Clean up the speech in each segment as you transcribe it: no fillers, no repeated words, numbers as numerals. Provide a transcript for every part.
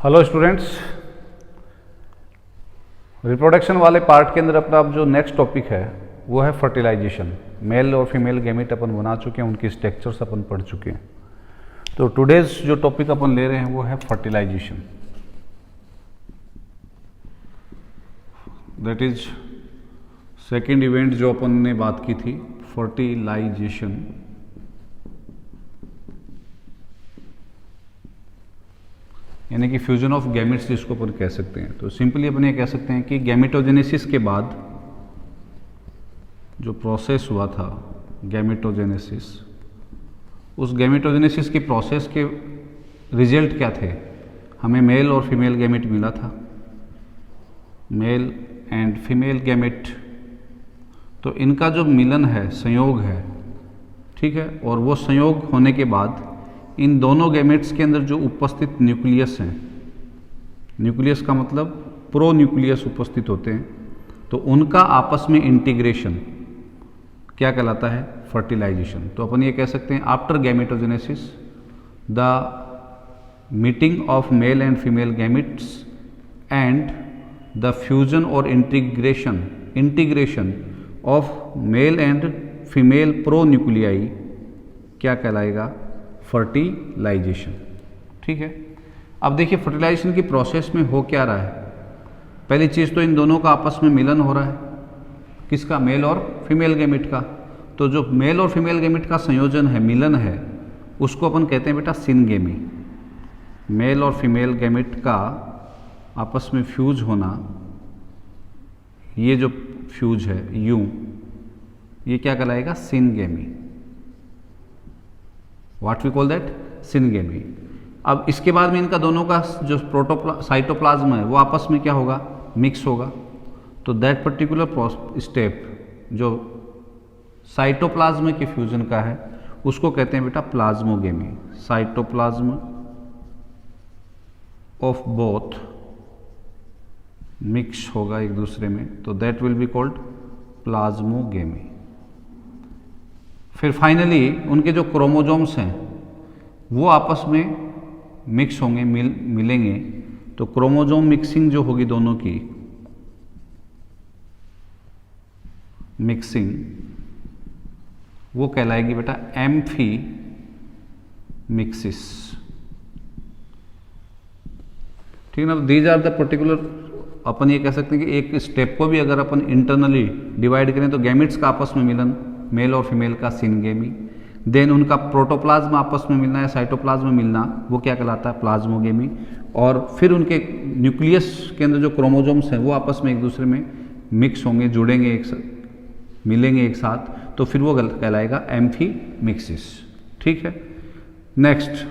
Hello students, reproduction वाले part के अंदर अपना अब जो नेक्स्ट टॉपिक है वो है फर्टिलाइजेशन। मेल और फीमेल गैमेट अपन बना चुके हैं, उनकी स्ट्रक्चर्स अपन पढ़ चुके हैं। तो टुडेज जो टॉपिक अपन ले रहे हैं वो है fertilisation. That is second event जो अपन ने बात की थी, फर्टिलाइजेशन। यानी कि फ्यूजन ऑफ गैमेट्स जिसको अपन कह सकते हैं। तो सिंपली अपन ये कह सकते हैं कि गैमेटोजेनेसिस के बाद जो प्रोसेस हुआ था गैमेटोजेनेसिस, उस गैमेटोजेनेसिस की प्रोसेस के रिजल्ट क्या थे? हमें मेल और फीमेल गैमेट मिला था, मेल एंड फीमेल गैमेट। तो इनका जो मिलन है, संयोग है, ठीक है, और वो संयोग होने के बाद इन दोनों गैमेट्स के अंदर जो उपस्थित न्यूक्लियस हैं, न्यूक्लियस का मतलब प्रो न्यूक्लियस उपस्थित होते हैं, तो उनका आपस में इंटीग्रेशन क्या कहलाता है? फर्टिलाइजेशन। तो अपन ये कह सकते हैं after gametogenesis the meeting of male and female gametes and the fusion और integration of male and female pronuclei क्या कहलाएगा? फर्टिलाइजेशन। ठीक है। अब देखिए फर्टिलाइजेशन की प्रोसेस में हो क्या रहा है। पहली चीज़ तो इन दोनों का आपस में मिलन हो रहा है, किसका? मेल और फीमेल गैमेट का। तो जो मेल और फीमेल गैमेट का संयोजन है, मिलन है, उसको अपन कहते हैं बेटा सिनगेमी। मेल और फीमेल गैमेट का आपस में फ्यूज होना, ये जो फ्यूज है यूं, ये क्या कहलाएगा? Syngamy. What we call that? Syngamy. अब इसके बाद में इनका दोनों का जो साइटोप्लाज्म है वो आपस में क्या होगा? मिक्स होगा। तो दैट पर्टिकुलर स्टेप जो साइटोप्लाज्म के फ्यूजन का है उसको कहते हैं बेटा plasmogamy. Cytoplasm of both mix होगा एक दूसरे में, तो that will be called plasmogamy. फिर फाइनली उनके जो क्रोमोजोम्स हैं वो आपस में मिक्स होंगे, मिलेंगे। तो क्रोमोजोम मिक्सिंग जो होगी, दोनों की मिक्सिंग, वो कहलाएगी बेटा एम्फी मिक्सिस। ठीक है ना। दीज आर द पर्टिकुलर, अपन ये कह सकते हैं कि एक स्टेप को भी अगर अपन इंटरनली डिवाइड करें तो गैमेट्स का आपस में मिलन, मेल और फीमेल का सिनगेमी, देन उनका प्रोटोप्लाज्म आपस में मिलना या साइटोप्लाज्म में मिलना, वो क्या कहलाता है? प्लाज्मोगेमी। और फिर उनके न्यूक्लियस के अंदर जो क्रोमोजोम्स हैं वो आपस में एक दूसरे में मिक्स होंगे, जुड़ेंगे, एक साथ मिलेंगे एक साथ, तो फिर वो कहलाएगा एम्फी मिक्सिस। ठीक है। नेक्स्ट,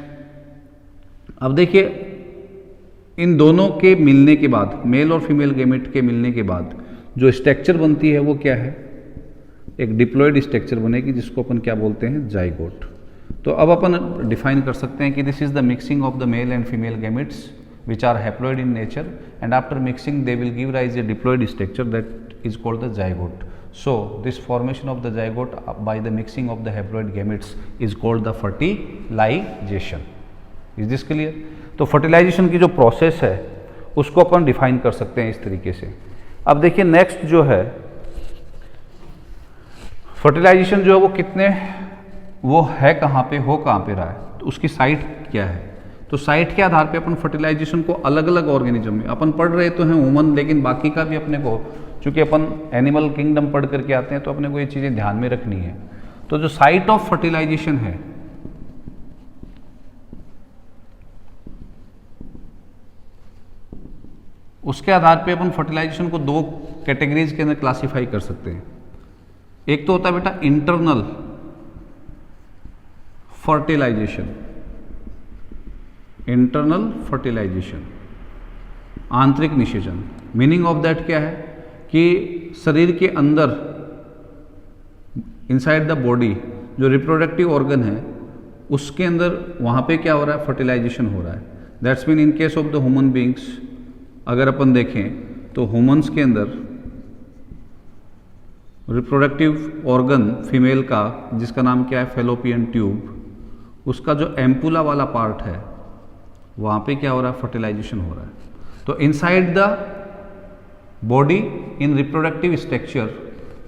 अब देखिए इन दोनों के मिलने के बाद, मेल और फीमेल गैमेट के मिलने के बाद जो स्ट्रक्चर बनती है वो क्या है? एक डिप्लॉयड स्ट्रक्चर बनेगी जिसको अपन क्या बोलते हैं? जाइगोट। तो अब अपन डिफाइन कर सकते हैं कि this is the mixing of the male and female gametes which are haploid in nature, and after mixing they will give rise a diploid structure that is called the zygote. So this formation of the zygote by the mixing of the haploid gametes is called the fertilization. Is this clear? तो fertilisation की जो process है उसको अपन define कर सकते हैं इस तरीके से। अब देखिए नेक्स्ट जो है फर्टिलाइजेशन जो है वो कितने, वो है कहाँ पे, हो कहाँ पे रहा है, तो उसकी साइट क्या है। तो साइट के आधार पे अपन फर्टिलाइजेशन को अलग अलग ऑर्गेनिज्म में, अपन पढ़ रहे तो हैं ह्यूमन, लेकिन बाकी का भी अपने को, चूंकि अपन एनिमल किंगडम पढ़ करके आते हैं तो अपने को ये चीज़ें ध्यान में रखनी है। तो जो साइट ऑफ फर्टिलाइजेशन है उसके आधार पे अपन फर्टिलाइजेशन को दो कैटेगरीज के अंदर क्लासिफाई कर सकते हैं। एक तो होता है बेटा इंटरनल फर्टिलाइजेशन, इंटरनल फर्टिलाइजेशन, आंतरिक निषेचन। मीनिंग ऑफ दैट क्या है कि शरीर के अंदर इनसाइड द बॉडी जो रिप्रोडक्टिव ऑर्गन है उसके अंदर वहाँ पे क्या हो रहा है? फर्टिलाइजेशन हो रहा है। That's mean in case of the human beings, अगर अपन देखें तो ह्यूमंस के अंदर रिप्रोडक्टिव ऑर्गन फीमेल का, जिसका नाम क्या है? फेलोपियन ट्यूब, उसका जो एम्पुला वाला पार्ट है वहाँ पे क्या हो रहा है, फर्टिलाइजेशन हो रहा है। तो inside the body in reproductive structure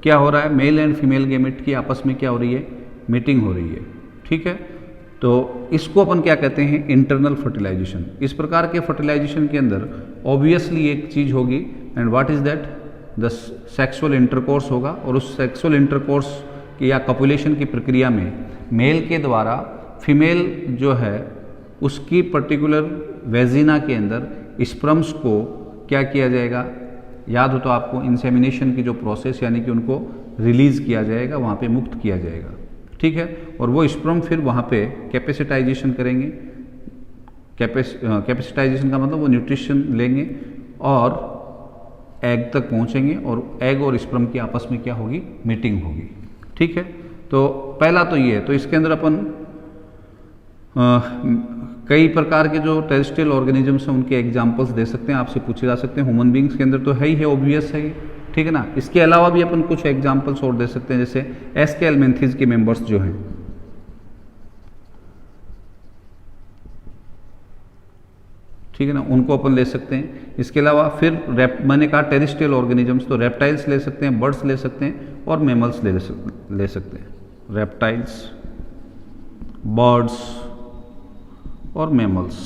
क्या हो रहा है, मेल एंड फीमेल गैमेट की आपस में क्या हो रही है, मीटिंग हो रही है। ठीक है, तो इसको अपन क्या कहते हैं, इंटरनल फर्टिलाइजेशन। इस प्रकार के फर्टिलाइजेशन के अंदर ऑब्वियसली एक चीज होगी, and what is that, the sexual intercourse होगा। और उस सेक्सुअल इंटरकोर्स की या कपुलेशन की प्रक्रिया में मेल के द्वारा फीमेल जो है उसकी पर्टिकुलर वेजिना के अंदर स्पर्म्स को क्या किया जाएगा, याद हो तो आपको, इंसेमिनेशन की जो प्रोसेस, यानी कि उनको रिलीज किया जाएगा, वहाँ पे मुक्त किया जाएगा। ठीक है, और वो स्पर्म फिर वहाँ पे कैपेसिटाइजेशन करेंगे। कैपेसिटाइजेशन का मतलब वो न्यूट्रिशन लेंगे और एग तक पहुँचेंगे, और एग और स्पर्म की आपस में क्या होगी, मीटिंग होगी। ठीक है, तो पहला तो ये है। तो इसके अंदर अपन कई प्रकार के जो टेरेस्ट्रियल ऑर्गेनिजम्स हैं उनके एग्जांपल्स दे सकते हैं, आपसे पूछे जा सकते हैं। ह्यूमन बींग्स के अंदर तो है ही है, ऑब्वियस है ये, ठीक है ना। इसके अलावा भी अपन कुछ एग्जांपल्स और दे सकते हैं, जैसे एस्केलमेंथिस के मेंबर्स जो हैं, ठीक है ना, उनको अपन ले सकते हैं। इसके अलावा फिर मैंने कहा टेरेस्ट्रियल ऑर्गेनिजम्स, तो रेप्टाइल्स ले सकते हैं, बर्ड्स ले सकते हैं और मैमल्स ले सकते हैं। रेप्टाइल्स, बर्ड्स और मैमल्स।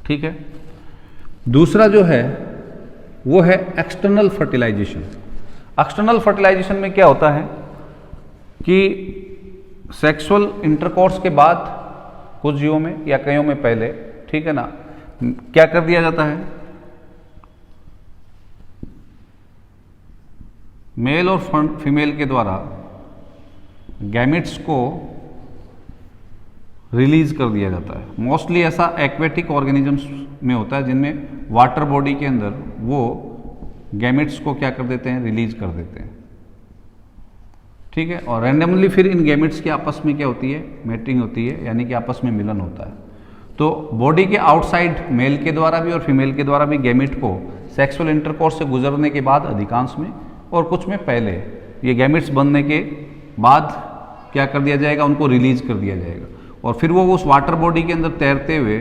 ठीक है, दूसरा जो है वो है एक्सटर्नल फर्टिलाइजेशन। एक्सटर्नल फर्टिलाइजेशन में क्या होता है कि सेक्सुअल इंटरकोर्स के बाद कुछ जीवों में या कईयों में पहले, ठीक है ना, क्या कर दिया जाता है, मेल और फीमेल के द्वारा गैमेट्स को रिलीज कर दिया जाता है। मोस्टली ऐसा एक्वेटिक ऑर्गेनिजम्स में होता है, जिनमें वाटर बॉडी के अंदर वो गैमेट्स को क्या कर देते हैं, रिलीज कर देते हैं। ठीक है, और रैंडमली फिर इन गैमेट्स की आपस में क्या होती है, मैटिंग होती है, यानी कि आपस में मिलन होता है। तो बॉडी के आउटसाइड मेल के द्वारा भी और फीमेल के द्वारा भी गैमेट को सेक्सुअल इंटरकोर्स से गुजरने के बाद अधिकांश में और कुछ में पहले ये गैमेट्स बनने के बाद क्या कर दिया जाएगा, उनको रिलीज कर दिया जाएगा, और फिर वो उस वाटर बॉडी के अंदर तैरते हुए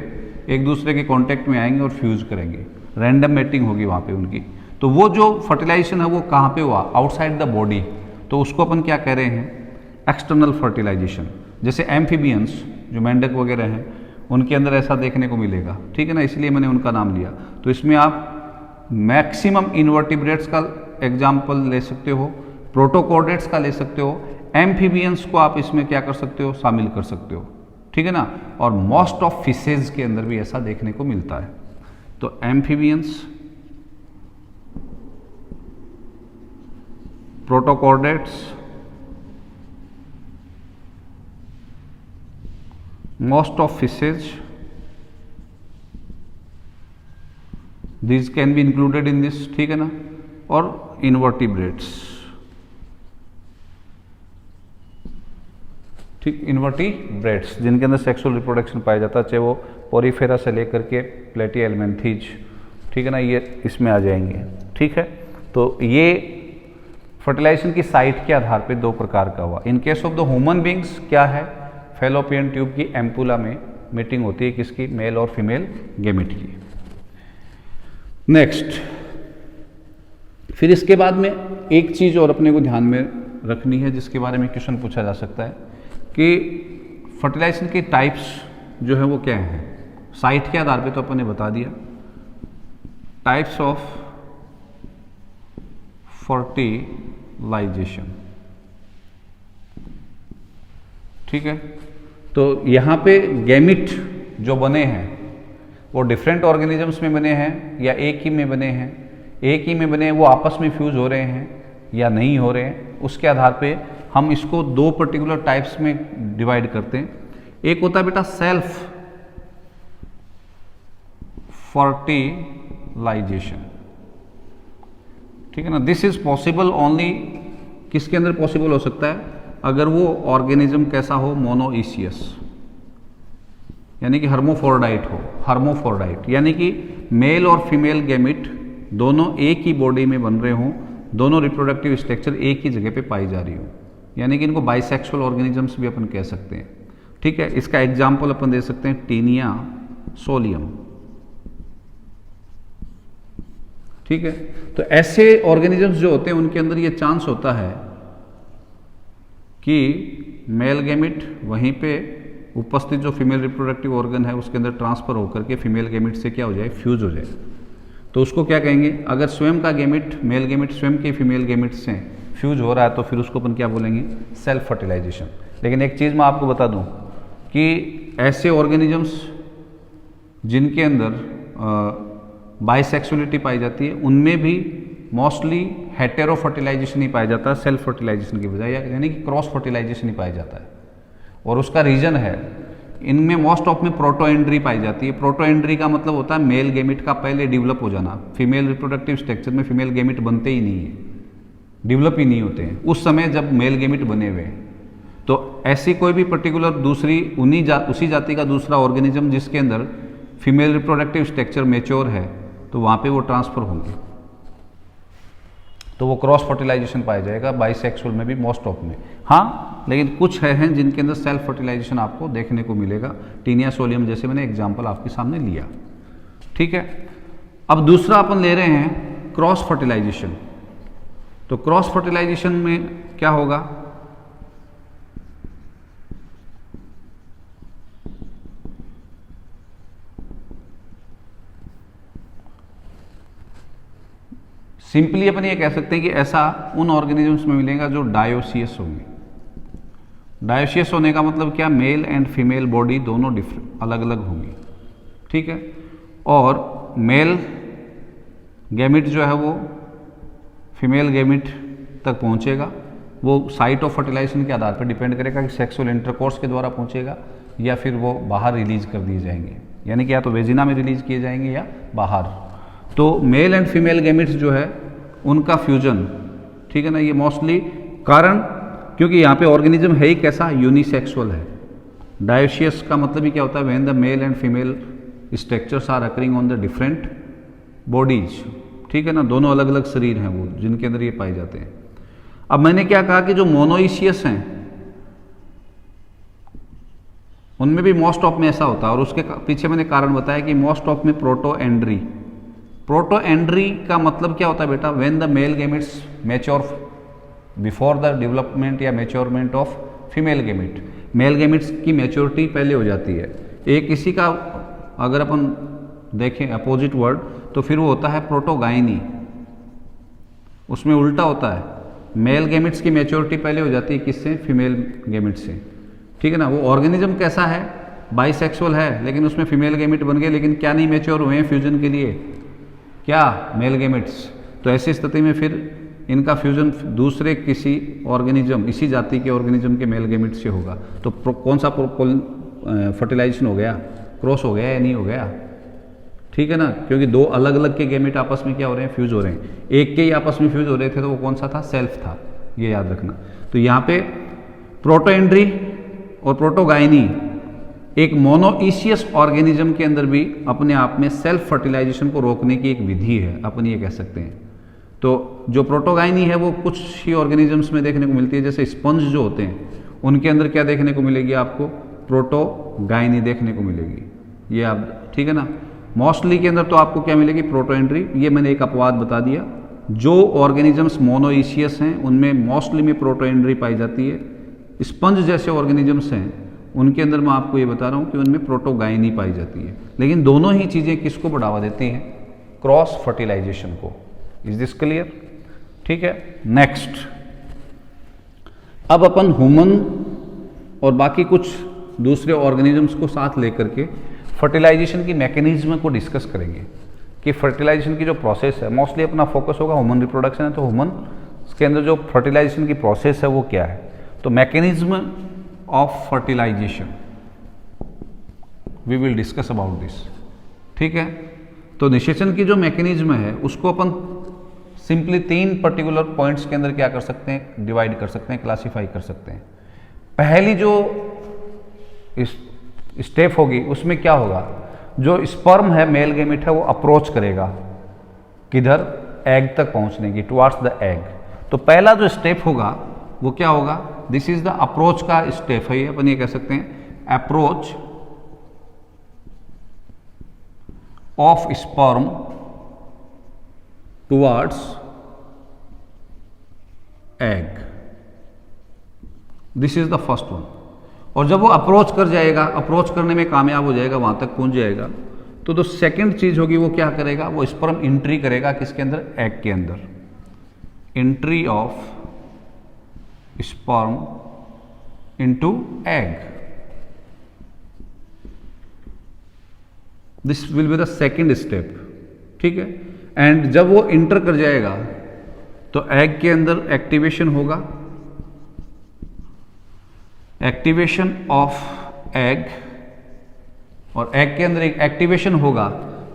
एक दूसरे के कांटेक्ट में आएंगे और फ्यूज करेंगे, रैंडम मैटिंग होगी वहाँ पे उनकी। तो वो जो फर्टिलाइजेशन है वो कहाँ पे हुआ, आउटसाइड द बॉडी, तो उसको अपन क्या कह रहे हैं, एक्सटर्नल फर्टिलाइजेशन। जैसे एम्फीबियंस जो मेंढक वगैरह हैं उनके अंदर ऐसा देखने को मिलेगा, ठीक है ना, इसलिए मैंने उनका नाम लिया। तो इसमें आप मैक्सिमम इनवर्टिब्रेट्स का एग्जाम्पल ले सकते हो, प्रोटोकॉर्डेट्स का ले सकते हो, एम्फीबियंस को आप इसमें क्या कर सकते हो, शामिल कर सकते हो, ठीक है ना। और मोस्ट ऑफ फिशेज के अंदर भी ऐसा देखने को मिलता है। तो amphibians, protochordates, most of fishes, these can be included in this, ठीक है ना, और इनवर्टिब्रेट्स, ठीक, इनवर्टिब्रेट्स जिनके अंदर सेक्सुअल रिप्रोडक्शन पाया जाता है, चाहे वो पोरीफेरा से लेकर के प्लेटिहेल्मिन्थीज, ठीक है ना, ये इसमें आ जाएंगे। ठीक है, तो ये फर्टिलाइजेशन की साइट के आधार पे दो प्रकार का हुआ। इन case of the human beings क्या है, फैलोपियन ट्यूब की एम्पुला में मीटिंग होती है किसकी, मेल और फीमेल गैमेट की। नेक्स्ट, फिर इसके बाद में एक चीज और अपने को ध्यान में रखनी है जिसके बारे में क्वेश्चन पूछा जा सकता है कि फर्टिलाइजेशन के टाइप्स जो है वो क्या हैं। साइट के आधार पे तो अपन ने बता दिया, टाइप्स ऑफ फर्टिलाइजेशन, ठीक है। तो यहाँ पे गैमिट जो बने हैं वो डिफरेंट ऑर्गेनिजम्स में बने हैं या एक ही में बने हैं, एक ही में बने हैं, वो आपस में फ्यूज हो रहे हैं या नहीं हो रहे हैं, उसके आधार पे हम इसको दो पर्टिकुलर टाइप्स में डिवाइड करते हैं। एक होता है बेटा सेल्फ फर्टिलाइजेशन, ठीक है ना। दिस इज पॉसिबल ओनली, किसके अंदर पॉसिबल हो सकता है, अगर वो ऑर्गेनिज्म कैसा हो, मोनोइसियस, यानी कि हर्मोफोर्डाइट हो। हर्मोफोर्डाइट यानी कि मेल और फीमेल गैमिट दोनों एक ही बॉडी में बन रहे हों, दोनों रिप्रोडक्टिव स्ट्रक्चर एक ही जगह पे पाई जा रही हो, यानी कि इनको बाइसेक्सुअल ऑर्गेनिजम्स भी अपन कह सकते हैं। ठीक है, इसका एग्जाम्पल अपन दे सकते हैं टीनिया सोलियम। ठीक है, तो ऐसे ऑर्गेनिजम्स जो होते हैं उनके अंदर ये चांस होता है कि मेल गैमिट वहीं पे उपस्थित जो फीमेल रिप्रोडक्टिव ऑर्गन है उसके अंदर ट्रांसफर होकर के फीमेल गैमिट से क्या हो जाए, फ्यूज हो जाए। तो उसको क्या कहेंगे, अगर स्वयं का गैमिट मेल गैमिट स्वयं के फीमेल गैमिट से फ्यूज हो रहा है तो फिर उसको अपन क्या बोलेंगे, सेल्फ फर्टिलाइजेशन। लेकिन एक चीज़ मैं आपको बता दूं कि ऐसे ऑर्गेनिजम्स जिनके अंदर बाइसेक्सुअलिटी पाई जाती है उनमें भी मोस्टली हेटेरो फर्टिलाइजेशन ही पाया जाता है सेल्फ फर्टिलाइजेशन की बजाय, यानी कि क्रॉस फर्टिलाइजेशन ही पाया जाता है। और उसका रीजन है, इनमें मोस्ट ऑफ में प्रोटो एंड्री पाई जाती है। प्रोटो एंड्री का मतलब होता है मेल गैमिट का पहले डेवलप हो जाना। फीमेल रिप्रोडक्टिव स्ट्रक्चर में फीमेल गैमिट बनते ही नहीं है, डेवलप ही नहीं होते हैं उस समय जब मेल गैमिट बने हुए। तो ऐसी कोई भी पर्टिकुलर दूसरी उसी जाति का दूसरा ऑर्गेनिज्म जिसके अंदर फीमेल रिप्रोडक्टिव स्ट्रक्चर मेच्योर है तो वहाँ पे वो ट्रांसफर होंगे, तो वो क्रॉस फर्टिलाइजेशन पाया जाएगा बाइसेक्सुअल में भी मोस्ट ऑफ में। हाँ, लेकिन कुछ हैं जिनके अंदर सेल्फ फर्टिलाइजेशन आपको देखने को मिलेगा, टीनिया सोलियम जैसे मैंने एग्जांपल आपके सामने लिया। ठीक है, अब दूसरा अपन ले रहे हैं क्रॉस फर्टिलाइजेशन। तो क्रॉस फर्टिलाइजेशन में क्या होगा, सिंपली अपन ये कह सकते हैं कि ऐसा उन ऑर्गेनिजम्स में मिलेगा जो डायोसियस होंगे। डायोसियस होने का मतलब क्या, मेल एंड फीमेल बॉडी दोनों डिफरेंट अलग अलग होंगी। ठीक है, और मेल गैमिट जो है वो फीमेल गैमिट तक पहुंचेगा, वो साइट ऑफ फर्टिलाइजेशन के आधार पर डिपेंड करेगा कि सेक्सुअल इंटरकोर्स के द्वारा पहुंचेगा या फिर वो बाहर रिलीज कर दिए जाएंगे, यानी कि या तो वेजिना में रिलीज किए जाएंगे या बाहर। तो मेल एंड फीमेल गैमिट्स जो है उनका फ्यूजन, ठीक है ना, ये मोस्टली कारण क्योंकि यहाँ पे ऑर्गेनिज्म है ही कैसा, यूनिसेक्सुअल है। डायोसियस का मतलब ही क्या होता है, when the male and female structures are occurring on the different bodies. ठीक है ना, दोनों अलग अलग शरीर हैं वो जिनके अंदर ये पाए जाते हैं। अब मैंने क्या कहा कि जो मोनोइशियस हैं उनमें भी मोस्ट ऑफ में ऐसा होता है, और उसके पीछे मैंने कारण बताया कि मोस्ट ऑफ में प्रोटो एंड्री। प्रोटो एंड्री का मतलब क्या होता है बेटा, when the male gametes mature before the development या maturement of female gamete. Male gametes की मैच्योरिटी पहले हो जाती है। एक इसी का अगर अपन देखें अपोजिट वर्ड तो फिर वो होता है प्रोटोगाइनी, उसमें उल्टा होता है, मेल गैमिट्स की मैच्योरिटी पहले हो जाती है किससे, फीमेल गैमिट से। ठीक है ना, वो ऑर्गेनिज्म कैसा है, बाइसेक्सुअल है लेकिन उसमें फीमेल गैमिट बन गए, लेकिन क्या नहीं मैच्योर हुए हैं फ्यूजन के लिए, क्या, मेल गैमिट्स। तो ऐसी स्थिति में फिर इनका फ्यूजन दूसरे किसी ऑर्गेनिज्म, इसी जाति के ऑर्गेनिज्म के मेल गैमिट से होगा। तो कौन सा फर्टिलाइजेशन हो गया, क्रॉस हो गया या नहीं हो गया। ठीक है ना, क्योंकि दो अलग अलग के गैमिट आपस में क्या हो रहे हैं, फ्यूज हो रहे हैं। एक के ही आपस में फ्यूज हो रहे थे तो वो कौन सा था, सेल्फ था, ये याद रखना। तो यहाँ पे प्रोटोएंड्री और प्रोटोगाइनी एक मोनोइशियस ऑर्गेनिज्म के अंदर भी अपने आप में सेल्फ फर्टिलाइजेशन को रोकने की एक विधि है, अपन ये कह सकते हैं। तो जो प्रोटोगाइनी है वो कुछ ही ऑर्गेनिजम्स में देखने को मिलती है, जैसे स्पंज जो होते हैं उनके अंदर क्या देखने को मिलेगी आपको, प्रोटोगाइनी देखने को मिलेगी, ये आप, ठीक है ना। मोस्टली के अंदर तो आपको क्या मिलेगी, प्रोटोएंड्री। ये मैंने एक अपवाद बता दिया, जो ऑर्गेनिजम्स मोनोइशियस हैं उनमें मोस्टली में प्रोटोएंड्री पाई जाती है। स्पंज जैसे ऑर्गेनिजम्स हैं उनके अंदर मैं आपको ये बता रहा हूँ कि उनमें प्रोटोगाइनी पाई जाती है। लेकिन दोनों ही चीज़ें किसको बढ़ावा देती हैं, क्रॉस फर्टिलाइजेशन को। इज दिस क्लियर, ठीक है। नेक्स्ट, अब अपन ह्यूमन और बाकी कुछ दूसरे ऑर्गेनिजम्स को साथ लेकर के फर्टिलाइजेशन की मैकेनिज्म को डिस्कस करेंगे कि फर्टिलाइजेशन की जो प्रोसेस है, मोस्टली अपना फोकस होगा ह्यूमन रिप्रोडक्शन है, तो ह्यूमन के अंदर जो फर्टिलाइजेशन की प्रोसेस है वो क्या है। तो mechanism of fertilisation we will discuss about this, ठीक है। तो निषेचन की जो मैकेनिज्म है उसको अपन सिंपली 3 पर्टिकुलर पॉइंट्स के अंदर क्या कर सकते हैं, डिवाइड कर सकते हैं, क्लासिफाई कर सकते हैं। पहली जो स्टेप होगी उसमें क्या होगा, जो स्पर्म है, मेल गैमेट है, वो अप्रोच करेगा किधर, एग तक पहुंचने की, टुवार्ड्स द एग। तो पहला जो स्टेप होगा वो क्या होगा, दिस इज द अप्रोच का स्टेप है, ये अपन ये कह सकते हैं approach of sperm towards egg, this is the first one. और जब वो अप्रोच कर जाएगा, अप्रोच करने में कामयाब हो जाएगा, वहां तक पहुंच जाएगा, तो जो सेकंड चीज होगी वो क्या करेगा, वो स्पर्म एंट्री करेगा किसके अंदर, एग के अंदर। Entry of sperm into egg, this will be the second step, ठीक है। एंड जब वो इंटर कर जाएगा तो एग के अंदर एक्टिवेशन होगा, एक्टिवेशन ऑफ एग, और एग के अंदर एक एक्टिवेशन होगा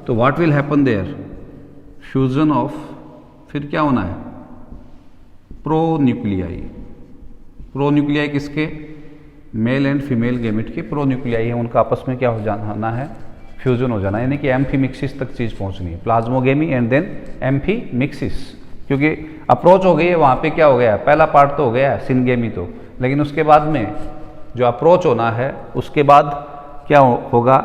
तो what will happen there, fusion of, फिर क्या होना है, प्रोन्यूक्लियाई। प्रोन्यूक्लियाई किसके, मेल एंड फीमेल गैमेट के प्रोन्यूक्लियाई है, उनका आपस में क्या हो जाना है, फ्यूजन हो जाना है, यानी कि एम्फीमिक्सिस तक चीज पहुंचनी है, प्लाज्मोगेमी एंड देन एम्फीमिक्सिस। क्योंकि अप्रोच हो गई है, वहां पे क्या हो गया, पहला पार्ट तो हो गया सिनगेमी तो, लेकिन उसके बाद में जो अप्रोच होना है उसके बाद क्या होगा,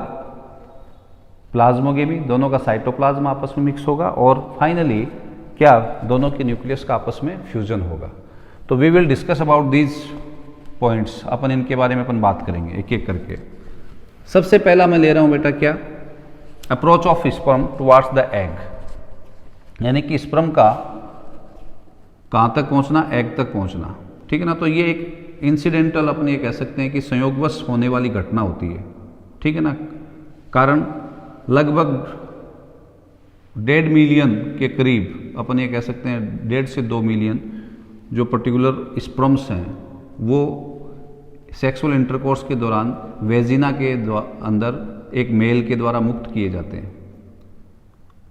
प्लाज्मोगेमी, दोनों का साइटोप्लाज्म आपस में मिक्स होगा, और फाइनली क्या, दोनों के न्यूक्लियस का आपस में फ्यूजन होगा। तो we will discuss about these points, अपन इनके बारे में अपन बात करेंगे एक एक करके। सबसे पहला मैं ले रहा हूं बेटा क्या, approach of sperm towards the egg, यानी कि स्पर्म का कहां तक पहुंचना, एग तक पहुंचना, ठीक है ना। तो ये एक इंसिडेंटल अपन ये कह सकते हैं कि संयोगवश होने वाली घटना होती है, ठीक है ना। कारण लगभग 1.5 मिलियन के करीब, अपन ये कह सकते हैं 1.5 से 2 मिलियन जो पर्टिकुलर स्पर्म्स हैं वो सेक्सुअल इंटरकोर्स के दौरान वेजिना के अंदर एक मेल के द्वारा मुक्त किए जाते हैं,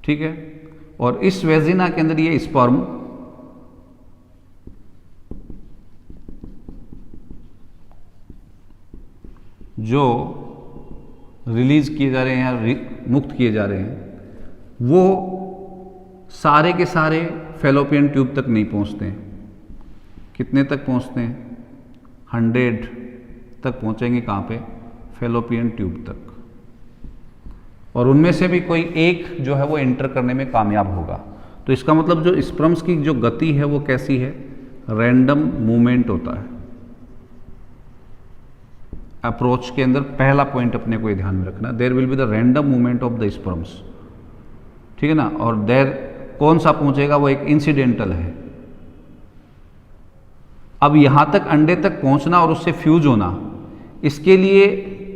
ठीक है। और इस वेजिना के अंदर ये स्पर्म जो रिलीज किए जा रहे हैं या मुक्त किए जा रहे हैं वो सारे के सारे फेलोपियन ट्यूब तक नहीं पहुंचते हैं। कितने तक पहुंचते हैं, 100 तक पहुंचेंगे, कहाँ पे, फेलोपियन ट्यूब तक। और उनमें से भी कोई एक जो है वो एंटर करने में कामयाब होगा। तो इसका मतलब जो स्पर्म्स की जो गति है वो कैसी है, रैंडम मूवमेंट होता है। अप्रोच के अंदर पहला पॉइंट अपने को ध्यान में रखना, there will be the random movement of the sperms, ठीक है ना। और देयर कौन सा पहुंचेगा, वो एक इंसिडेंटल है। अब यहां तक अंडे तक पहुंचना और उससे फ्यूज होना, इसके लिए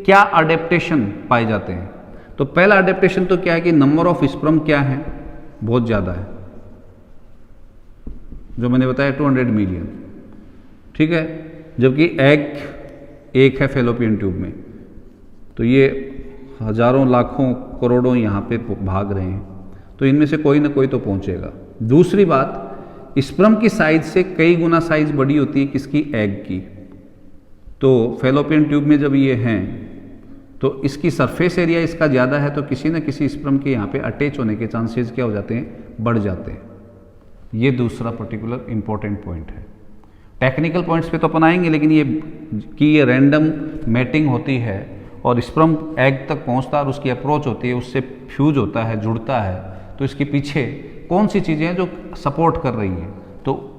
क्या अडेप्टेशन पाए जाते हैं। तो पहला अडेप्टेशन तो क्या है कि नंबर ऑफ स्पर्म क्या है, बहुत ज़्यादा है, जो मैंने बताया 200 मिलियन, ठीक है। जबकि एग एक है फेलोपियन ट्यूब में, तो ये हजारों लाखों करोड़ों यहाँ पे भाग रहे हैं, तो इनमें से कोई ना कोई तो पहुँचेगा। दूसरी बात, स्पर्म की साइज से कई गुना साइज बड़ी होती है किसकी, एग की। तो फेलोपियन ट्यूब में जब ये हैं तो इसकी सरफेस एरिया इसका ज़्यादा है, तो किसी न किसी स्पर्म के यहाँ पे अटैच होने के चांसेस क्या हो जाते हैं, बढ़ जाते हैं। ये दूसरा पर्टिकुलर इंपॉर्टेंट पॉइंट है। टेक्निकल पॉइंट्स पे तो अपन आएंगे, लेकिन ये कि ये रैंडम मैटिंग होती है और स्पर्म एग तक पहुँचता है और उसकी अप्रोच होती है, उससे फ्यूज होता है, जुड़ता है, तो इसके पीछे कौन सी चीज़ें हैं जो सपोर्ट कर रही हैं। तो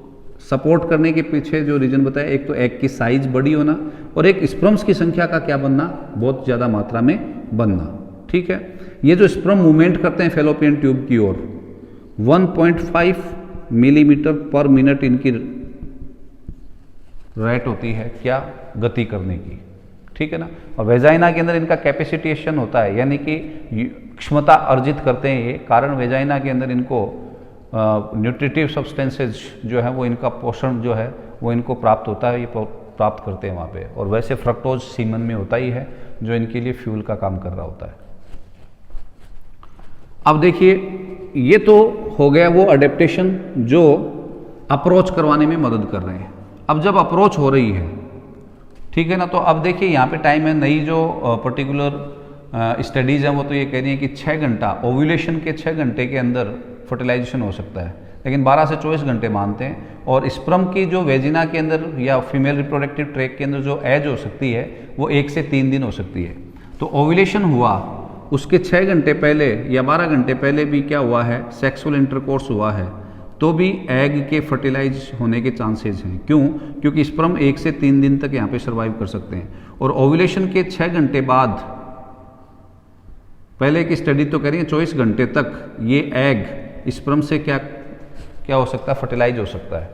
सपोर्ट करने के पीछे जो रीजन बताया, एक तो एग की साइज बड़ी होना और एक स्पर्म्स की संख्या का क्या बनना, बहुत ज़्यादा मात्रा में बनना, ठीक है। ये जो स्पर्म मूवमेंट करते हैं फेलोपियन ट्यूब की ओर, 1.5 मिलीमीटर पर मिनट इनकी रेट होती है क्या, गति करने की, ठीक है ना। और वेजाइना के अंदर इनका कैपेसिटेशन होता है, यानी कि क्षमता अर्जित करते हैं ये, कारण वेजाइना के अंदर इनको न्यूट्रिटिव सब्सटेंसेज जो है वो, इनका पोषण जो है वो इनको प्राप्त होता है, ये प्राप्त करते हैं वहाँ पे। और वैसे फ्रक्टोज सीमन में होता ही है जो इनके लिए फ्यूल का काम कर रहा होता है। अब देखिए, ये तो हो गया वो अडेप्टेशन जो अप्रोच करवाने में मदद कर रहे हैं। अब जब अप्रोच हो रही है, ठीक है ना, तो अब देखिए यहाँ पे टाइम है, नई जो पर्टिकुलर स्टडीज़ हैं वो तो ये कह रही हैं कि 6 घंटा, ओव्यूलेशन के 6 घंटे के अंदर फर्टिलाइजेशन हो सकता है। लेकिन 12 से 24 घंटे मानते हैं। और स्पर्म की जो वेजिना के अंदर या फीमेल रिप्रोडक्टिव ट्रैक्ट के अंदर जो एज हो सकती है वो 1 से 3 दिन हो सकती है। तो ओव्यूलेशन हुआ उसके 6 घंटे पहले या 12 घंटे पहले भी क्या हुआ है, सेक्सुअल इंटरकोर्स हुआ है, तो भी एग के फर्टिलाइज होने के चांसेस हैं। क्यों? क्योंकि स्पर्म 1 से 3 दिन तक यहाँ पे सर्वाइव कर सकते हैं। और ओव्यूलेशन के 6 घंटे बाद, पहले की स्टडी तो कह रही है 24 घंटे तक ये एग स्पर्म से क्या हो सकता है, फर्टिलाइज हो सकता है।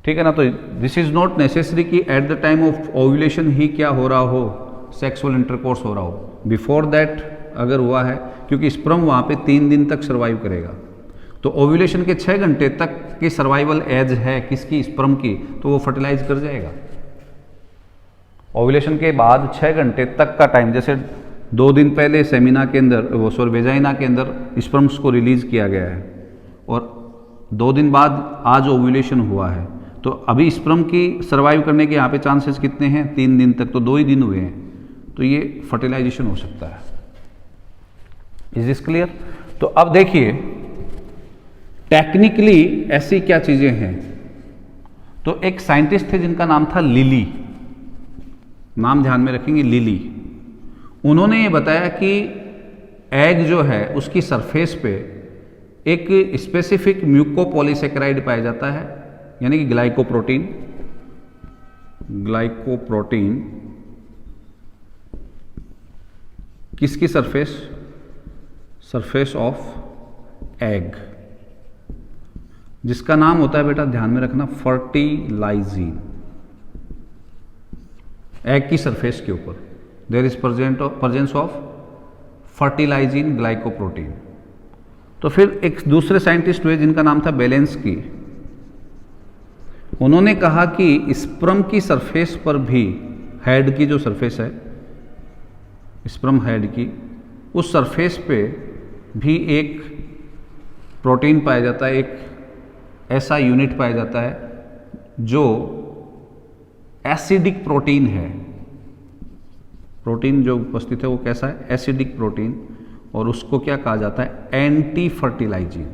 ठीक है ना। तो दिस इज नॉट नेसेसरी कि at the time of ovulation ही क्या हो रहा हो, सेक्सुअल इंटरकोर्स हो रहा हो। बिफोर दैट अगर हुआ है, क्योंकि स्पर्म वहाँ पे 3 दिन तक सर्वाइव करेगा, तो ओव्यूलेशन के 6 घंटे तक की सर्वाइवल एज है किसकी, स्पर्म की, तो वो फर्टिलाइज कर जाएगा। ओव्यूलेशन के बाद 6 घंटे तक का टाइम, जैसे 2 दिन पहले सेमिना के अंदर वेजाइना के अंदर स्पर्म्स को रिलीज किया गया है और 2 दिन बाद आज ओव्यूलेशन हुआ है, तो अभी स्पर्म की सर्वाइव करने के यहाँ पे चांसेस कितने हैं, 3 दिन तक, तो 2 ही दिन हुए हैं, तो ये फर्टिलाइजेशन हो सकता है। Is this clear? तो अब देखिए टेक्निकली ऐसी क्या चीजें हैं। तो एक साइंटिस्ट थे जिनका नाम था लिली, नाम ध्यान में रखेंगे, लिली। उन्होंने ये बताया कि एग जो है उसकी सरफेस पे एक स्पेसिफिक म्यूकोपॉलीसेकेराइड पाया जाता है, यानी कि ग्लाइकोप्रोटीन। ग्लाइकोप्रोटीन किसकी सरफेस, सरफेस ऑफ एग, जिसका नाम होता है बेटा ध्यान में रखना फर्टिलाइजिन। एग की सरफेस के ऊपर there is presence of fertilizin glycoprotein. तो फिर एक दूसरे साइंटिस्ट हुए जिनका नाम था बेलेंस्की। उन्होंने कहा कि स्पर्म की सरफेस पर भी, हेड की जो सरफेस है स्पर्म हेड की, उस सरफेस पे भी एक प्रोटीन पाया जाता है, एक ऐसा यूनिट पाया जाता है जो एसिडिक प्रोटीन है। प्रोटीन जो उपस्थित है वो कैसा है, एसिडिक प्रोटीन, और उसको क्या कहा जाता है, एंटी फर्टिलाइजिन।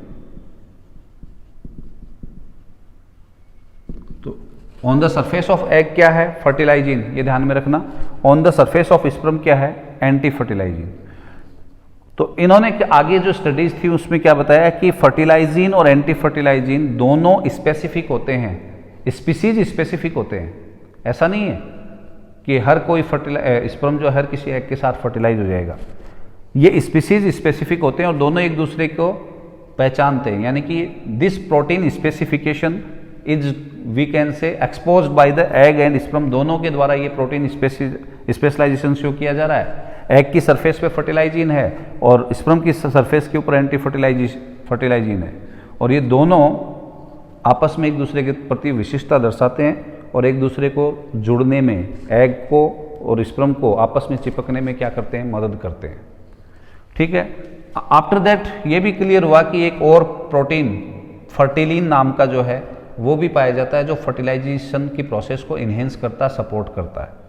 तो on the surface of egg क्या है, फर्टिलाइजिन, ये ध्यान में रखना। On the surface of sperm क्या है, एंटी फर्टिलाइजिन। तो इन्होंने आगे जो स्टडीज थी उसमें क्या बताया कि फर्टिलाइजिन और एंटी फर्टिलाइजिन दोनों स्पेसिफिक होते हैं, स्पीसीज स्पेसिफिक होते हैं। ऐसा नहीं है कि हर कोई स्पर्म जो हर किसी एग के साथ फर्टिलाइज हो जाएगा। ये स्पीसीज स्पेसिफिक होते हैं और दोनों एक दूसरे को पहचानते हैं, यानी कि this protein specification is we can say exposed by the egg and sperm, दोनों के द्वारा ये प्रोटीन स्पेशलाइजेशन शो किया जा रहा है। एग की सरफेस पे फर्टिलाइजिन है और स्पर्म की सरफेस के ऊपर एंटी फर्टिलाइजिन है, और ये दोनों आपस में एक दूसरे के प्रति विशिष्टता दर्शाते हैं और एक दूसरे को जुड़ने में, एग को और स्पर्म को आपस में चिपकने में क्या करते हैं, मदद करते हैं। ठीक है। आफ्टर दैट ये भी क्लियर हुआ कि एक और प्रोटीन फर्टिलिन नाम का जो है वो भी पाया जाता है, जो फर्टिलाइजेशन की प्रोसेस को इन्हेंस करता है, सपोर्ट करता है।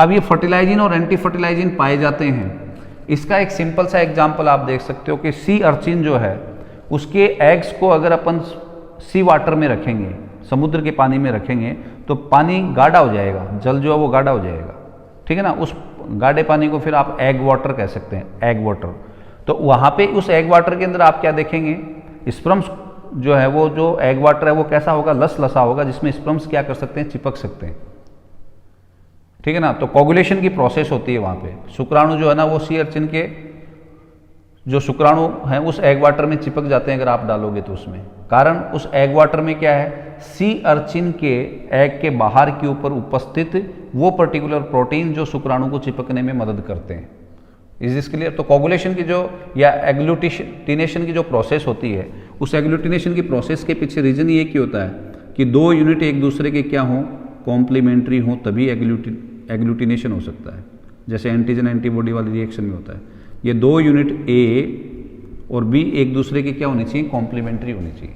अब ये फर्टिलाइजिन और एंटी फर्टिलाइजिन पाए जाते हैं, इसका एक सिंपल सा एग्जांपल आप देख सकते हो कि सी अर्चिन जो है उसके एग्स को अगर अपन सी वाटर में रखेंगे, समुद्र के पानी में रखेंगे, तो पानी गाढ़ा हो जाएगा, जल जो है वो गाढ़ा हो जाएगा। ठीक है ना। उस गाढ़े पानी को फिर आप एग वाटर कह सकते हैं, एग वाटर। तो वहाँ पे उस एग वाटर के अंदर आप क्या देखेंगे, स्पर्म्स जो है वो, जो एग वाटर है वो कैसा होगा, लसा होगा, जिसमें स्पर्म्स क्या कर सकते हैं, चिपक सकते हैं। ठीक है ना। तो कोगुलेशन की प्रोसेस होती है वहाँ पे, शुक्राणु जो है ना वो सी अर्चिन के जो शुक्राणु हैं उस एग वाटर में चिपक जाते हैं अगर आप डालोगे तो उसमें। कारण उस एग वाटर में क्या है, सी अर्चिन के एग के बाहर के ऊपर उपस्थित वो पर्टिकुलर प्रोटीन जो शुक्राणु को चिपकने में मदद करते हैं। Is this clear? तो कोगुलेशन की जो या एग्लूटिनेशन की जो प्रोसेस होती है, उस एग्लूटिनेशन की प्रोसेस के पीछे रीजन ये क्या होता है कि 2 यूनिट एक दूसरे के क्या हों, कॉम्प्लीमेंट्री हों, तभी एग्लूटिनेशन हो सकता है। जैसे एंटीजन एंटीबॉडी वाली रिएक्शन में होता है, ये 2 यूनिट ए और बी एक दूसरे के क्या होनी चाहिए, कॉम्प्लीमेंट्री होनी चाहिए।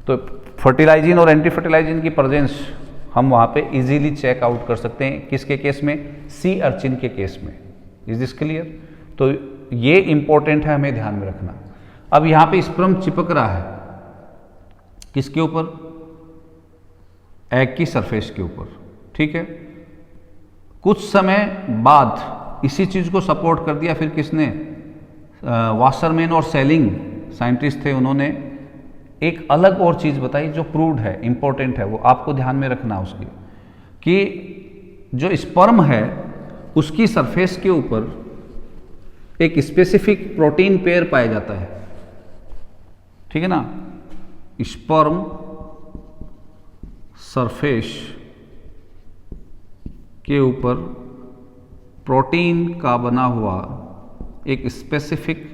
तो फर्टिलाइजिन और एंटी फर्टिलाइजिन की प्रेजेंस हम वहाँ पे इजीली चेक आउट कर सकते हैं, किसके केस में, सी अर्चिन के केस में। Is this clear? तो ये इंपॉर्टेंट है, हमें ध्यान में रखना। अब यहां पे स्पर्म चिपक रहा है किसके ऊपर? एग की सरफेस के ऊपर, ठीक है। कुछ समय बाद इसी चीज को सपोर्ट कर दिया फिर किसने? वासरमैन और सेलिंग साइंटिस्ट थे, उन्होंने एक अलग और चीज बताई जो प्रूव्ड है, इंपॉर्टेंट है, वो आपको ध्यान में रखना उसकी, कि जो स्पर्म है उसकी सरफेस के ऊपर एक स्पेसिफिक प्रोटीन पेयर पाया जाता है, ठीक है ना। स्पर्म सरफेस के ऊपर प्रोटीन का बना हुआ एक स्पेसिफिक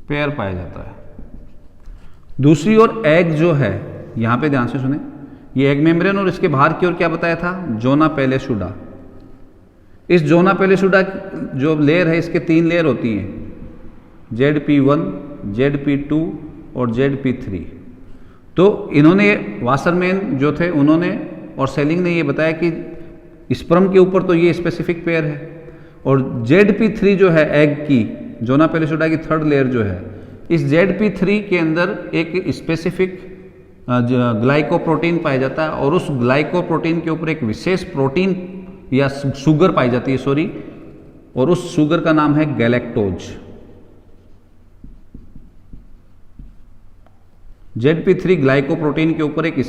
पेयर पाया जाता है। दूसरी ओर एग जो है, यहां पे ध्यान से सुने, ये एग मेम्ब्रेन और इसके बाहर की ओर क्या बताया था? जोना पेलेसुडा। इस जोना पेलेसुडा जो लेयर है, इसके 3 लेयर होती हैं, ZP1, ZP2 और ZP3। तो इन्होंने, वासरमैन जो थे उन्होंने और सेलिंग ने ये बताया कि स्पर्म के ऊपर तो ये स्पेसिफिक पेयर है, और ZP3 जो है एग की, जोना पेलेसुडा की 3rd लेयर जो है, इस ZP3 के अंदर एक स्पेसिफिक ग्लाइकोप्रोटीन पाया जाता है, और उस ग्लाइकोप्रोटीन के ऊपर एक विशेष प्रोटीन या शुगर पाई जाती है, सॉरी, और उस शुगर का नाम है गैलेक्टोज। ZP3 ग्लाइकोप्रोटीन के ऊपर एक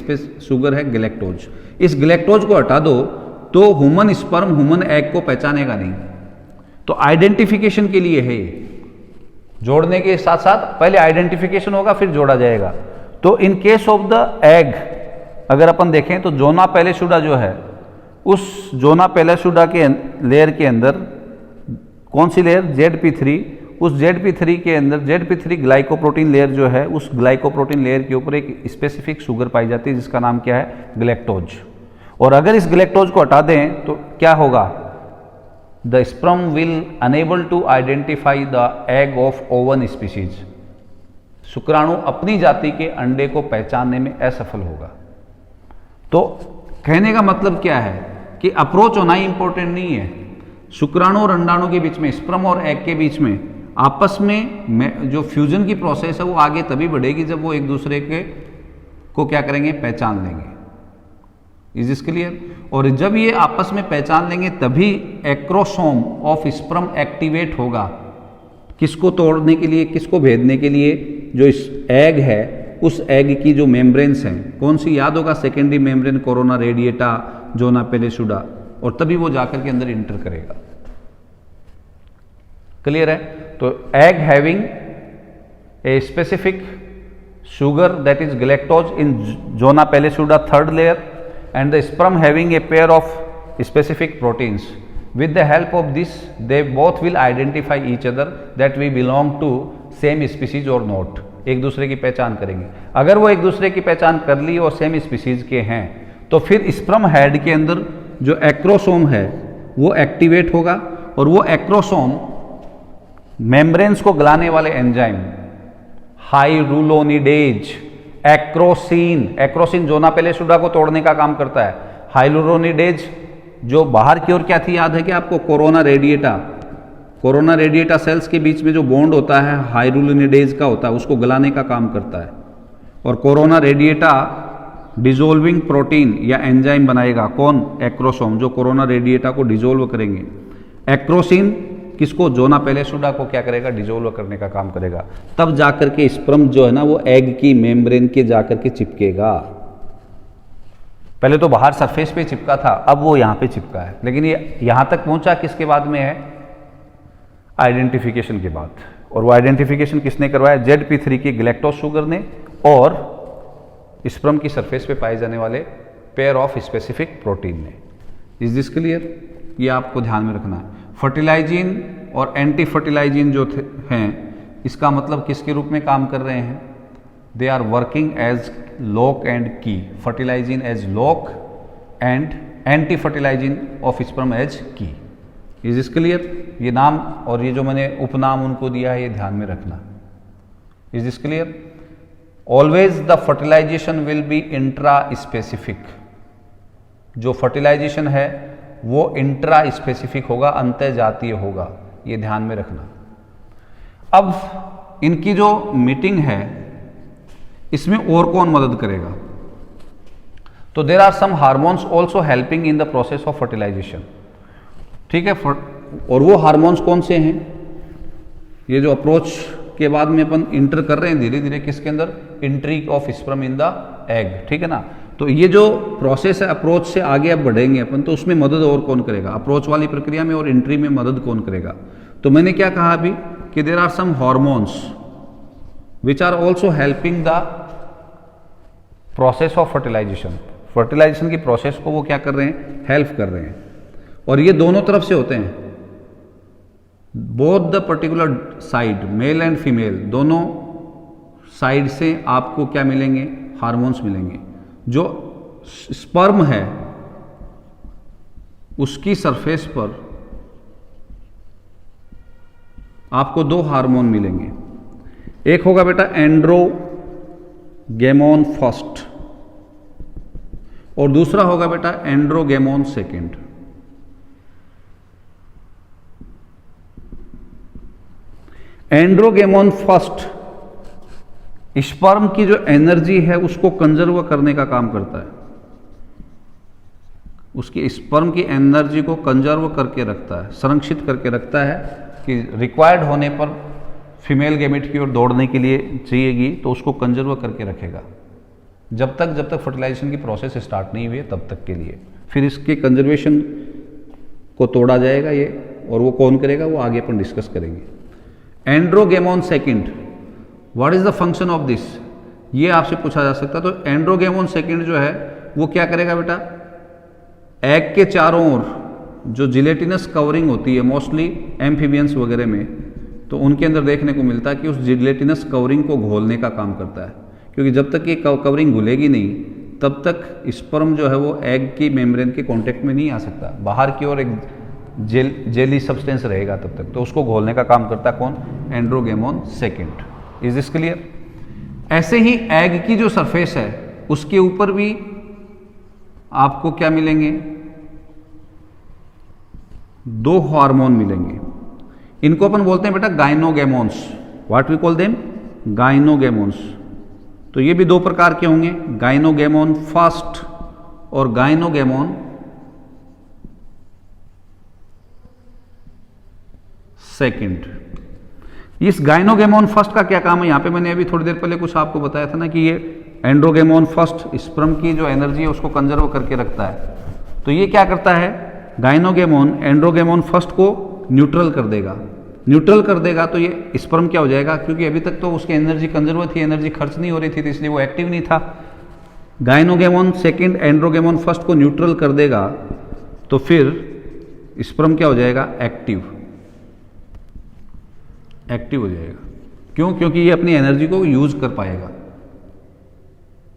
शुगर है गैलेक्टोज। इस गैलेक्टोज को हटा दो तो ह्यूमन स्पर्म ह्यूमन एग को पहचानेगा नहीं। तो आइडेंटिफिकेशन के लिए है ये, जोड़ने के साथ साथ पहले आइडेंटिफिकेशन होगा फिर जोड़ा जाएगा। तो इन केस ऑफ द एग अगर अपन देखें तो जोना पेलेसुडा जो है, उस जोना पेलेसुडा के लेयर के अंदर कौन सी लेयर? ZP3। उस ZP3 के अंदर ZP3 ग्लाइकोप्रोटीन लेयर जो है, उस ग्लाइकोप्रोटीन लेयर के ऊपर एक स्पेसिफिक शुगर पाई जाती है जिसका नाम क्या है? गैलेक्टोज। और अगर इस गैलेक्टोज को हटा दें तो क्या होगा? The sperm will enable to identify the egg of own species. शुक्राणु अपनी जाति के अंडे को पहचानने में असफल होगा। तो कहने का मतलब क्या है कि अप्रोच होना ही इंपॉर्टेंट नहीं है। शुक्राणु और अंडाणु के बीच में, स्पर्म और एग के बीच में आपस में जो फ्यूजन की प्रोसेस है वो आगे तभी बढ़ेगी जब वो एक दूसरे के को क्या करेंगे? पहचान लेंगे। Is this clear? और जब ये आपस में पहचान लेंगे तभी एक्रोसोम ऑफ स्पर्म एक्टिवेट होगा। किसको तोड़ने के लिए, किसको भेदने के लिए? जो इस एग है, उस एग की जो मेम्ब्रेन्स हैं, कौन सी याद होगा? सेकेंडरी मेम्ब्रेन, कोरोना रेडिएटा, जोना पेलेसुडा, और तभी वो जाकर के अंदर इंटर करेगा। क्लियर है? तो egg having a specific sugar that is galactose in zona pellucida 3rd layer and the sperm having a pair of specific proteins. With the help of this they both will identify each other that we belong to same species or not. एक दूसरे की पहचान करेंगे। अगर वो एक दूसरे की पहचान कर ली और सेम स्पीसीज के हैं तो फिर स्पर्म हेड के अंदर जो एक्रोसोम है वो एक्टिवेट होगा और वो एक्रोसोम मेम्ब्रेन्स को गलाने वाले एंजाइम हाइलुरोनिडेज, एक्रोसिन जोना पेलेसुडा को तोड़ने का काम करता है। हाइलुरोनिडेज जो बाहर की ओर क्या थी, याद है कि आपको? कोरोना रेडिएटा सेल्स के बीच में जो बॉन्ड होता है हाइलुरोनिडेज का होता है, उसको गलाने का काम करता है। और कोरोना रेडिएटा डिजोल्विंग प्रोटीन या एंजाइम बनाएगा। कौन? एक्रोसोम, जो कोरोना रेडिएटा को डिजोल्व करेंगे। एक्रोसिन किसको? जोना पेलेसुडा को क्या करेगा? डिजोल्व करने का काम करेगा। तब जाकर के स्पर्म जो है ना वो एग की मेम्ब्रेन के जाकर के चिपकेगा। पहले तो बाहर सरफेस पे चिपका था, अब वो यहां पे चिपका है, लेकिन ये यहां तक पहुंचा किसके बाद में है? आइडेंटिफिकेशन के बाद। और वो आइडेंटिफिकेशन किसने करवाया? ZP3 के गैलेक्टोज शुगर ने और स्पर्म की सरफेस पे पाए जाने वाले पेयर ऑफ स्पेसिफिक प्रोटीन ने। Is this clear? ये आपको ध्यान में रखना है। फर्टिलाइजिन और एंटी फर्टिलाइजिन जो हैं, इसका मतलब किसके रूप में काम कर रहे हैं? They are working as lock and key. Fertilizin as lock and anti fertilizin of sperm as key. Is this clear? ये नाम और ये जो मैंने उपनाम उनको दिया है ये ध्यान में रखना। Is this clear? Always the fertilisation will be intra specific. जो फर्टिलाइजेशन है वो इंट्रा स्पेसिफिक होगा, अंतः जातीय होगा, ये ध्यान में रखना। अब इनकी जो मीटिंग है इसमें और कौन मदद करेगा? तो there are some hormones also helping in the process of fertilisation. ठीक है, और वो हार्मोन्स कौन से हैं? ये जो अप्रोच के बाद में अपन इंटर कर रहे हैं धीरे धीरे किसके अंदर? Entry of sperm in the egg. ठीक है ना, तो ये जो प्रोसेस है अप्रोच से आगे अब बढ़ेंगे अपन, तो उसमें मदद और कौन करेगा? अप्रोच वाली प्रक्रिया में और एंट्री में मदद कौन करेगा? तो मैंने क्या कहा अभी कि there are some hormones which are also helping the process of fertilisation. Fertilisation की प्रोसेस को वो क्या कर रहे हैं? हेल्प कर रहे हैं। और ये दोनों तरफ से होते हैं, both the particular side, mail and female, दोनों साइड से आपको क्या मिलेंगे? हार्मोन्स मिलेंगे। जो स्पर्म है उसकी सरफेस पर आपको दो हार्मोन मिलेंगे। एक होगा बेटा एंड्रोगेमोन फर्स्ट और दूसरा होगा बेटा एंड्रोगेमोन सेकेंड। एंड्रोगेमोन फर्स्ट स्पर्म की जो एनर्जी है उसको कंजर्व करने का काम करता है, उसकी स्पर्म की एनर्जी को कंजर्व करके रखता है, संरक्षित करके रखता है कि रिक्वायर्ड होने पर फीमेल गैमेट की ओर दौड़ने के लिए चाहिएगी तो उसको कंजर्व करके रखेगा जब तक फर्टिलाइजेशन की प्रोसेस स्टार्ट नहीं हुई है तब तक के लिए। फिर इसके कंजर्वेशन को तोड़ा जाएगा ये, और वो कौन करेगा वो आगे अपन डिस्कस करेंगे। Androgamone second, what is the function of this, ये आपसे पूछा जा सकता है। तो एंड्रोगेमोन सेकेंड जो है वो क्या करेगा बेटा? एग के चारों ओर जो जिलेटिनस कवरिंग होती है मोस्टली एम्फीबियंस वगैरह में, तो उनके अंदर देखने को मिलता है कि उस जिलेटिनस कवरिंग को घोलने का काम करता है, क्योंकि जब तक ये कवरिंग घुलेगी नहीं तब तक स्पर्म जो है वो एग की मेम्ब्रेन के कांटेक्ट में नहीं आ सकता, बाहर की ओर एक जेली सब्सटेंस रहेगा तब तक, तो उसको घोलने का काम करता है कौन? एंड्रोगेमोन सेकेंड। Is this clear? ऐसे ही एग की जो सरफेस है उसके ऊपर भी आपको क्या मिलेंगे? दो हार्मोन मिलेंगे, इनको अपन बोलते हैं बेटा gynogamones. What we call them? Gynogamones. तो ये भी दो प्रकार के होंगे, गाइनोगेमोन फर्स्ट और गाइनोगेमोन सेकेंड। इस गाइनोगेमोन फर्स्ट का क्या काम है? यहां पे मैंने अभी थोड़ी देर पहले कुछ आपको बताया था ना कि ये एंड्रोगेमोन फर्स्ट स्पर्म की जो एनर्जी है उसको कंजर्व करके रखता है। तो ये क्या करता है? गाइनोगेमोन एंड्रोगेमोन फर्स्ट को न्यूट्रल कर देगा। न्यूट्रल कर देगा तो ये स्पर्म क्या हो जाएगा? क्योंकि अभी तक तो उसकी एनर्जी कंजर्व थी, एनर्जी खर्च नहीं हो रही थी, तो इसलिए वो एक्टिव नहीं था। गाइनोगेमोन सेकेंड एंड्रोगेमोन फर्स्ट को न्यूट्रल कर देगा तो फिर स्पर्म क्या हो जाएगा? एक्टिव हो जाएगा। क्यों? क्योंकि ये अपनी एनर्जी को यूज कर पाएगा।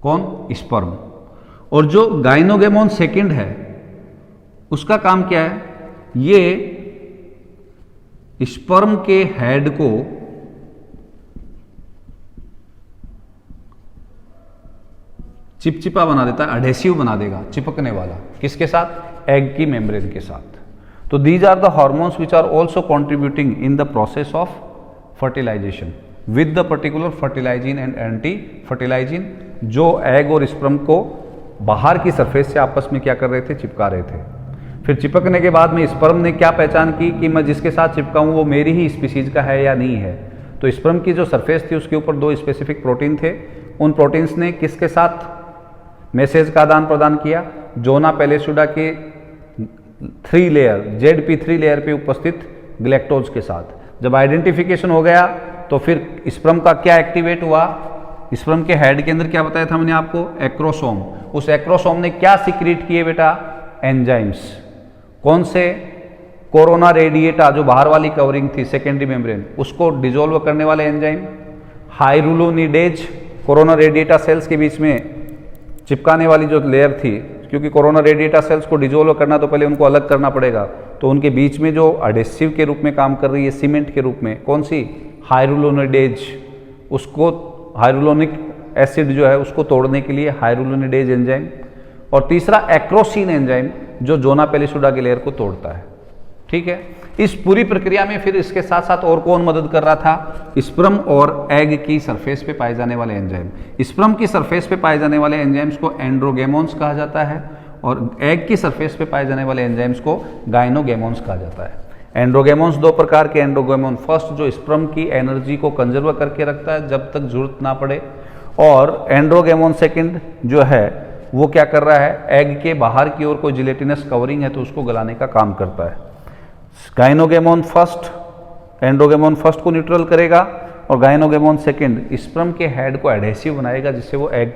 कौन? स्पर्म। और जो गाइनोगेमोन सेकेंड है उसका काम क्या है? ये स्पर्म के हेड को चिपचिपा बना देता है, एडहेसिव बना देगा, चिपकने वाला। किसके साथ? एग की मेम्ब्रेन के साथ। तो these are the hormones which are also contributing in the process of fertilisation with the particular fertilizin and anti fertilizin, जो एग और स्पर्म को बाहर की सरफेस से आपस में क्या कर रहे थे? चिपका रहे थे। फिर चिपकने के बाद में स्पर्म ने क्या पहचान की कि मैं जिसके साथ चिपका हूं वो मेरी ही स्पीसीज का है या नहीं है। तो स्पर्म की जो सरफेस थी उसके ऊपर दो स्पेसिफिक प्रोटीन थे, उन प्रोटीन्स ने किसके साथ मैसेज का आदान प्रदान किया? जोना पेलेसुडा के 3 लेयर ZP3 लेयर पे उपस्थित ग्लैक्टोज के साथ। जब आइडेंटिफिकेशन हो गया तो फिर स्पर्म का क्या एक्टिवेट हुआ? स्पर्म के हेड के अंदर क्या बताया था मैंने आपको? एक्रोसोम। उस एक्रोसोम ने क्या सीक्रेट किए बेटा? एंजाइम्स। कौन से? कोरोना रेडिएटा, जो बाहर वाली कवरिंग थी सेकेंडरी मेम्ब्रेन, उसको डिजोल्व करने वाले एंजाइम। हाइरुलोनिडेज, कोरोना रेडिएटा सेल्स के बीच में चिपकाने वाली जो लेयर थी, क्योंकि कोरोना रेडिएटा सेल्स को डिजोल्व करना तो पहले उनको अलग करना पड़ेगा, तो उनके बीच में जो एडेसिव के रूप में काम कर रही है, सीमेंट के रूप में, कौन सी? हाइरुलोनिडेज। उसको हाइरुलोनिक एसिड जो है उसको तोड़ने के लिए हाइरुलोनिडेज एंजाइम। और तीसरा एक्रोसिन एंजाइम, जो जोना पेलिसुडा की लेयर को तोड़ता है। ठीक है। इस पूरी प्रक्रिया में फिर इसके साथ साथ और कौन मदद कर रहा था? स्पर्म और एग की सरफेस पे पाए जाने वाले एंजाइम। स्पर्म की सरफेस पे पाए जाने वाले एंजाइम्स को एंड्रोगेमोन्स कहा जाता है और एग की सरफेस पे पाए जाने वाले एंजाइम्स को गाइनोगेमोन्स कहा जाता है। एंड्रोगेमोन्स दो प्रकार के एंड्रोगेमोन, फर्स्ट जो स्पर्म की एनर्जी को कंजर्व करके रखता है जब तक जरूरत ना पड़े, और एंड्रोगेमोन सेकंड जो है वो क्या कर रहा है, एग के बाहर की ओर कोई जिलेटिनस कवरिंग है तो उसको गलाने का काम करता है। गाइनोगेमोन फर्स्ट, एंड्रोगेमोन फर्स्ट को न्यूट्रल करेगा और गाइनोगेमोन सेकंड स्पर्म के हेड को एडहेसिव बनाएगा जिससे वो एग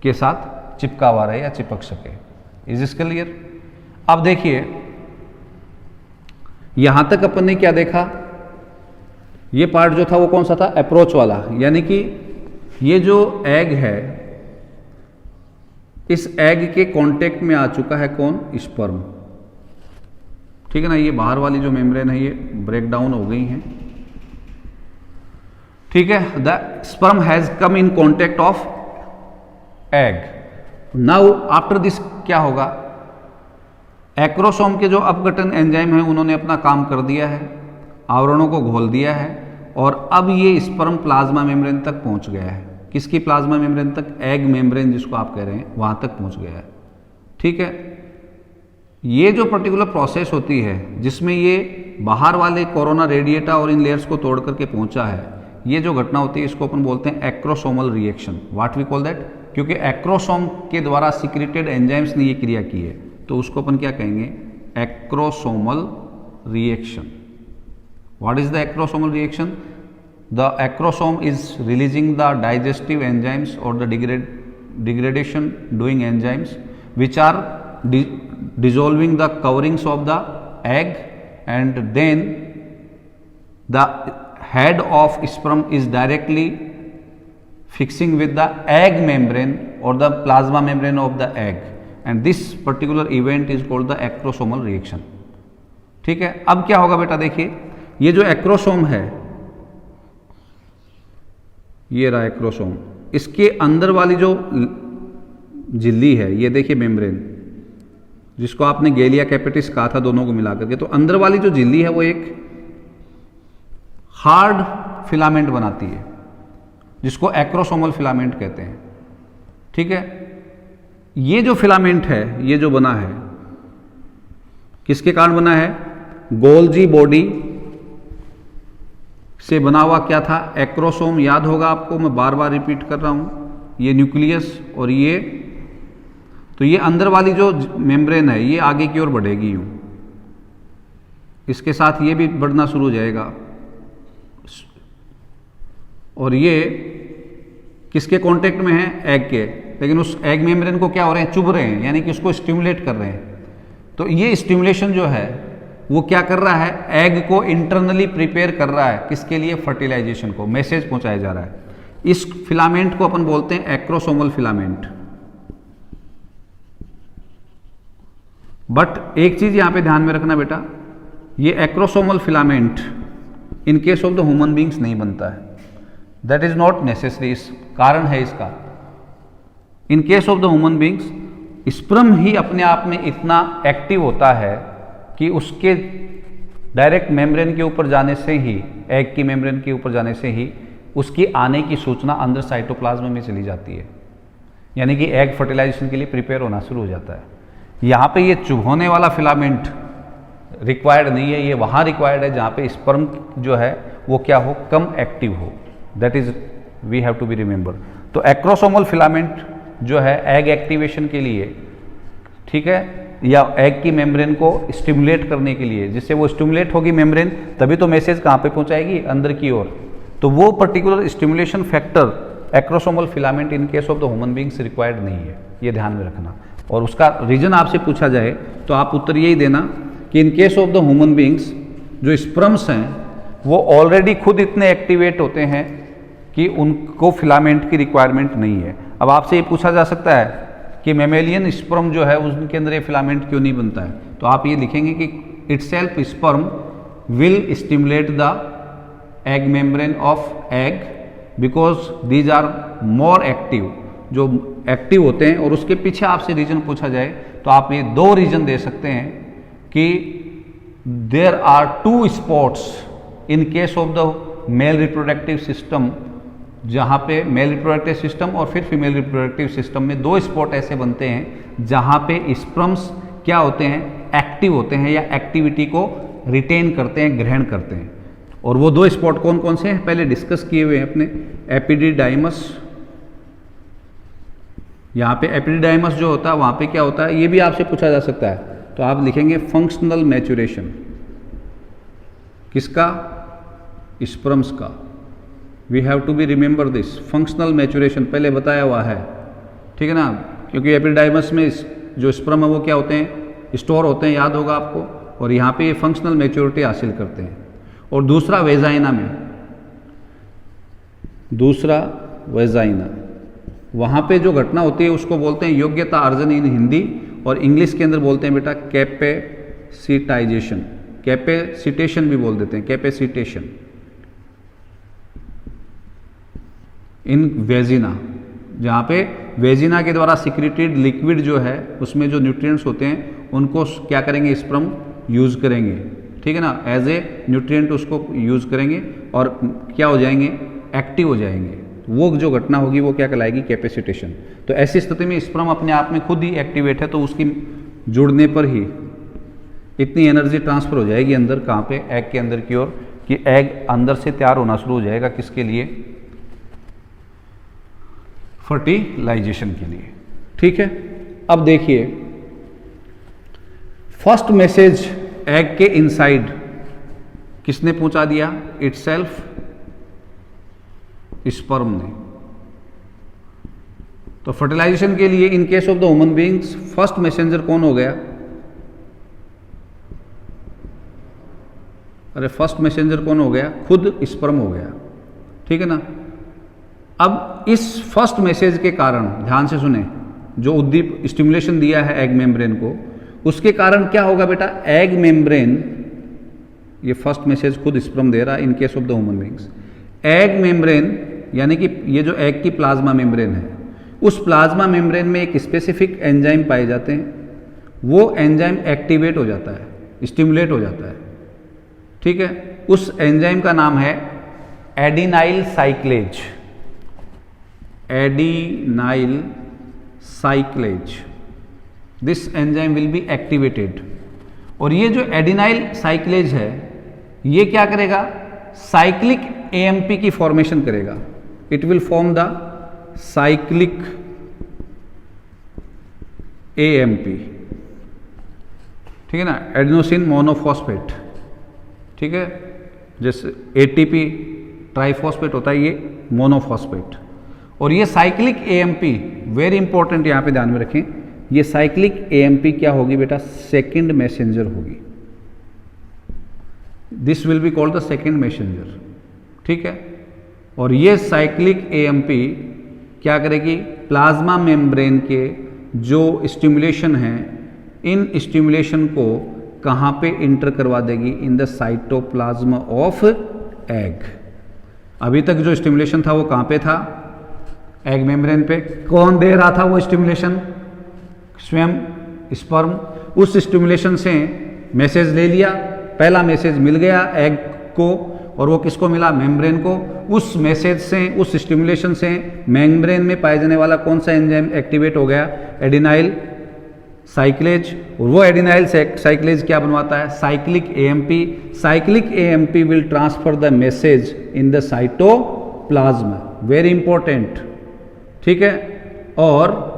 के साथ चिपका हुआ रहे या चिपक सके। Is this clear? अब देखिए यहां तक अपन ने क्या देखा, ये पार्ट जो था वो कौन सा था? अप्रोच वाला, यानी कि ये जो एग है इस एग के कांटेक्ट में आ चुका है कौन? स्पर्म, ठीक है ना। ये बाहर वाली जो मेम्ब्रेन है ये ब्रेक डाउन हो गई है, ठीक है। The sperm has come in contact of egg. Now after this क्या होगा? एक्रोसोम के जो अपघटन एंजाइम है उन्होंने अपना काम कर दिया है, आवरणों को घोल दिया है और अब ये स्पर्म प्लाज्मा मेम्ब्रेन तक पहुंच गया है। किसकी प्लाज्मा मेम्ब्रेन तक? एग मेम्ब्रेन जिसको आप कह रहे हैं वहां तक पहुंच गया है, ठीक है। ये जो पर्टिकुलर प्रोसेस होती है जिसमें ये बाहर वाले कोरोना रेडिएटा और इन लेयर्स को तोड़ करके पहुंचा है, ये जो घटना होती है इसको अपन बोलते हैं acrosomal reaction. What we call that? क्योंकि एक्रोसोम के द्वारा सिक्रेटेड एंजाइम्स ने ये क्रिया की है तो उसको अपन क्या कहेंगे? Acrosomal reaction. What is the acrosomal reaction? The acrosome is releasing the digestive enzymes or the degradation doing enzymes which are dissolving the coverings of the egg, and then the head of sperm is directly fixing with the egg membrane or the plasma membrane of the egg, and this particular event is called the acrosomal reaction, ठीक है। अब क्या होगा बेटा? देखिए ये जो acrosome है, ये रहा एक्रोसोम, इसके अंदर वाली जो झिल्ली है ये देखिए मेम्ब्रेन, जिसको आपने गैलिया कैपिटिस कहा था दोनों को मिलाकर के, तो अंदर वाली जो झिल्ली है वो एक हार्ड फिलामेंट बनाती है जिसको एक्रोसोमल फिलामेंट कहते हैं, ठीक है। ये जो फिलामेंट है ये जो बना है किसके कारण बना है? गोल्जी बॉडी से बना हुआ क्या था? एक्रोसोम। याद होगा आपको, मैं बार बार रिपीट कर रहा हूं, ये न्यूक्लियस और ये, तो ये अंदर वाली जो मेम्ब्रेन है ये आगे की ओर बढ़ेगी यूं, इसके साथ ये भी बढ़ना शुरू हो जाएगा और ये किसके कांटेक्ट में है? एग के। लेकिन उस एग मेम्ब्रेन को क्या हो रहे हैं? चुभ रहे हैं, यानी कि उसको स्टिमुलेट कर रहे हैं। तो ये स्टिमुलेशन जो है वो क्या कर रहा है? एग को इंटरनली प्रिपेयर कर रहा है, किसके लिए? फर्टिलाइजेशन को मैसेज पहुंचाया जा रहा है। इस फिलामेंट को अपन बोलते हैं एक्रोसोमल फिलामेंट। बट एक चीज यहां पे ध्यान में रखना बेटा, ये acrosomal filament in case of the human beings नहीं बनता है, दैट इज नॉट नेसेसरी। इस कारण है इसका, in case of the human beings sperm ही अपने आप में इतना एक्टिव होता है कि उसके डायरेक्ट मेम्ब्रेन के ऊपर जाने से ही, एग की मेम्ब्रेन के ऊपर जाने से ही उसकी आने की सूचना अंदर साइटोप्लाज्म में चली जाती है, यानी कि एग फर्टिलाइजेशन के लिए प्रिपेयर होना शुरू हो जाता है। यहाँ पे ये चुभने वाला फिलामेंट रिक्वायर्ड नहीं है, ये वहाँ रिक्वायर्ड है जहाँ पे स्पर्म जो है वो क्या हो? कम एक्टिव हो। That is we have to be remember. तो एक्रोसोमल फिलामेंट जो है एग एक्टिवेशन के लिए, ठीक है, या एग की मेम्ब्रेन को स्टिमुलेट करने के लिए, जिससे वो स्टिमुलेट होगी मेम्ब्रेन तभी तो मैसेज कहाँ पे पहुंचाएगी? अंदर की ओर। तो वो particular stimulation factor acrosomal filament in case of the human beings required नहीं है, ये ध्यान में रखना। और उसका रीजन आपसे पूछा जाए तो आप उत्तर यही देना कि इन case of the human beings जो स्पर्म्स हैं वो ऑलरेडी खुद इतने एक्टिवेट होते हैं कि उनको फिलामेंट की रिक्वायरमेंट नहीं है। अब आपसे ये पूछा जा सकता है कि मेमेलियन स्पर्म जो है उनके अंदर ये फिलामेंट क्यों नहीं बनता है, तो आप ये लिखेंगे कि itself sperm will stimulate the egg membrane of egg because these are more active, जो एक्टिव होते हैं। और उसके पीछे आपसे रीजन पूछा जाए तो आप ये दो रीजन दे सकते हैं कि there are 2 spots in case of the male reproductive system, जहाँ पे मेल रिप्रोडक्टिव सिस्टम और फिर फीमेल रिप्रोडक्टिव सिस्टम में 2 स्पॉट ऐसे बनते हैं जहाँ पे स्पर्म्स क्या होते हैं, एक्टिव होते हैं या एक्टिविटी को रिटेन करते हैं, ग्रहण करते हैं। और वो 2 स्पॉट कौन कौन से हैं पहले डिस्कस किए हुए हैं अपने। एपिडिडाइमस, यहाँ पे एपिडिडाइमस जो होता है वहाँ पे क्या होता है, ये भी आपसे पूछा जा सकता है, तो आप लिखेंगे फंक्शनल मैच्योरेशन, किसका, स्पर्म्स का। We have to be remember this, functional maturation पहले बताया हुआ है, ठीक है ना, क्योंकि एपिडाइमस में जो स्पर्म है वो क्या होते हैं, स्टोर होते हैं, याद होगा आपको, और यहाँ पे ये फंक्शनल मैच्योरिटी हासिल करते हैं। और दूसरा वेजाइना में, दूसरा वेजाइना, वहाँ पे जो घटना होती है उसको बोलते हैं योग्यता अर्जन इन हिंदी, और इंग्लिश के अंदर बोलते हैं बेटा कैपेसिटाइजेशन, कैपेसिटेशन भी बोल देते हैं, कैपेसिटेशन इन वेजिना, जहाँ पे वेजिना के द्वारा सिक्रेटेड लिक्विड जो है उसमें जो न्यूट्रिएंट्स होते हैं उनको क्या करेंगे, स्पर्म यूज़ करेंगे, ठीक है ना, एज ए न्यूट्रिएंट उसको यूज़ करेंगे और क्या हो जाएंगे, एक्टिव हो जाएंगे। वो जो घटना होगी वो क्या कहलाएगी, कैपेसिटेशन। तो ऐसी स्थिति में स्पर्म अपने आप में खुद ही एक्टिवेट है, तो उसकी जुड़ने पर ही इतनी एनर्जी ट्रांसफर हो जाएगी अंदर, कहाँ पे, एग के अंदर की ओर, कि एग अंदर से तैयार होना शुरू हो जाएगा, किसके लिए, फर्टिलाइजेशन के लिए, ठीक है। अब देखिए फर्स्ट मैसेज एग के इनसाइड किसने पहुंचा दिया, इटसेल्फ, स्पर्म ने। तो फर्टिलाइजेशन के लिए इन case of the human beings first messenger कौन हो गया, अरे फर्स्ट मैसेंजर कौन हो गया, खुद स्पर्म हो गया, ठीक है ना। अब इस फर्स्ट मैसेज के कारण, ध्यान से सुने, जो उद्दीप स्टिमुलेशन दिया है एग मेम्ब्रेन को, उसके कारण क्या होगा बेटा, एग मेम्ब्रेन, ये फर्स्ट मैसेज खुद स्पर्म दे रहा है इन case of the human beings, egg membrane यानी कि ये जो एग की प्लाज्मा मेम्ब्रेन है, उस प्लाज्मा मेम्ब्रेन में एक स्पेसिफिक एंजाइम पाए जाते हैं, वो एंजाइम एक्टिवेट हो जाता है, स्टिमुलेट हो जाता है, ठीक है। उस एंजाइम का नाम है adenylyl साइक्लेज, adenylyl साइक्लेज, this enzyme will be activated. और ये जो एडिनाइल साइक्लेज है ये क्या करेगा, साइक्लिक एएमपी की फॉर्मेशन करेगा, it will form the cyclic AMP, ठीक है ना, एडेनोसिन मोनोफॉस्फेट, ठीक है, जैसे एटीपी ट्राइफॉस्फेट होता है, ये मोनोफॉस्फेट। और ये साइक्लिक एएमपी वेरी इंपॉर्टेंट, यहां पे ध्यान में रखें, ये साइक्लिक एएमपी क्या होगी बेटा, सेकंड मैसेंजर होगी, this will be called the second messenger, ठीक है। और ये साइक्लिक एएमपी क्या करेगी, प्लाज्मा मेम्ब्रेन के जो स्टिमुलेशन है, इन स्टिमुलेशन को कहाँ पे इंटर करवा देगी, इन द साइटोप्लाज्म ऑफ एग। अभी तक जो स्टिमुलेशन था वो कहाँ पे था, एग मेम्ब्रेन पे। कौन दे रहा था वो स्टिमुलेशन, स्वयं स्पर्म। उस स्टिमुलेशन से मैसेज ले लिया, पहला मैसेज मिल गया एग को, और वो किसको मिला, मेम्ब्रेन को। उस मैसेज से, उस स्टिमुलेशन से मेम्ब्रेन में पाए जाने वाला कौन सा एंजाइम एक्टिवेट हो गया, एडिनाइल साइक्लेज। और वो एडिनाइल साइक्लेज क्या बनवाता है, cyclic AMP. Cyclic AMP will transfer the message in the cytoplasm, very important, ठीक है। और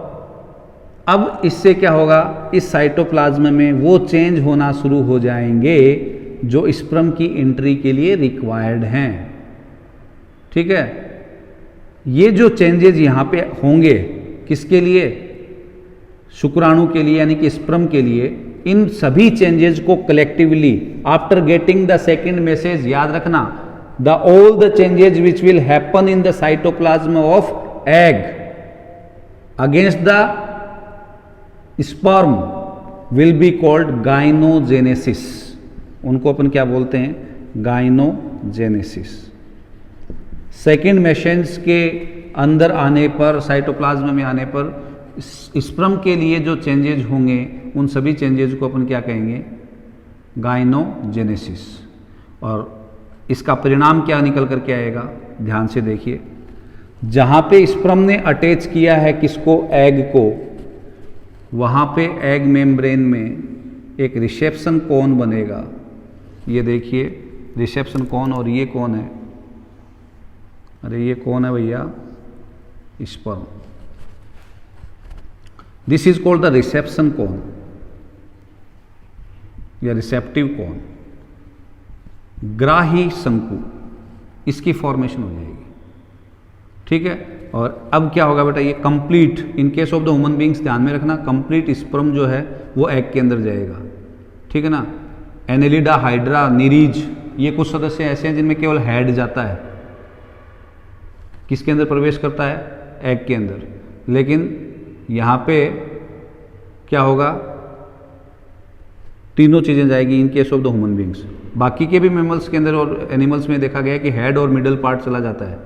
अब इससे क्या होगा, इस साइटोप्लाज्म में वो चेंज होना शुरू हो जाएंगे जो स्पर्म की एंट्री के लिए रिक्वायर्ड हैं, ठीक है। ये जो चेंजेस यहां पे होंगे किसके लिए, शुक्राणु के लिए यानी कि स्पर्म के लिए, इन सभी चेंजेस को collectively after getting the second message, याद रखना, the all the changes which will happen in the cytoplasm of egg against the sperm will be called gynogenesis. उनको अपन क्या बोलते हैं, गाइनोजेनेसिस। सेकेंड मैसेज के अंदर आने पर, साइटोप्लाज्म में आने पर, स्पर्म के लिए जो चेंजेज होंगे उन सभी चेंजेज को अपन क्या कहेंगे, गाइनोजेनेसिस। और इसका परिणाम क्या निकल कर के आएगा, ध्यान से देखिए। जहाँ पे स्पर्म ने अटैच किया है किसको, एग को, वहाँ पे एग मेम्ब्रेन में एक रिसेप्शन कोन बनेगा। ये देखिए रिसेप्शन कोन, और ये कौन है, अरे ये कौन है भैया, sperm. This is called the reception cone या रिसेप्टिव कोन, ग्राही शंकु, इसकी फॉर्मेशन हो जाएगी। ठीक है। और अब क्या होगा बेटा, ये complete, in case of the human beings ध्यान में रखना, कंप्लीट स्पर्म जो है वो एग के अंदर जाएगा। ठीक है ना। एनेलिडा, हाइड्रा, निरीज, ये कुछ सदस्य ऐसे हैं जिनमें केवल हेड जाता है, किसके अंदर प्रवेश करता है, एग के अंदर। लेकिन यहाँ पे क्या होगा, तीनों चीज़ें जाएगी इन case of the human beings. बाकी के भी मैमल्स के अंदर और एनिमल्स में देखा गया कि हेड और मिडल पार्ट चला जाता है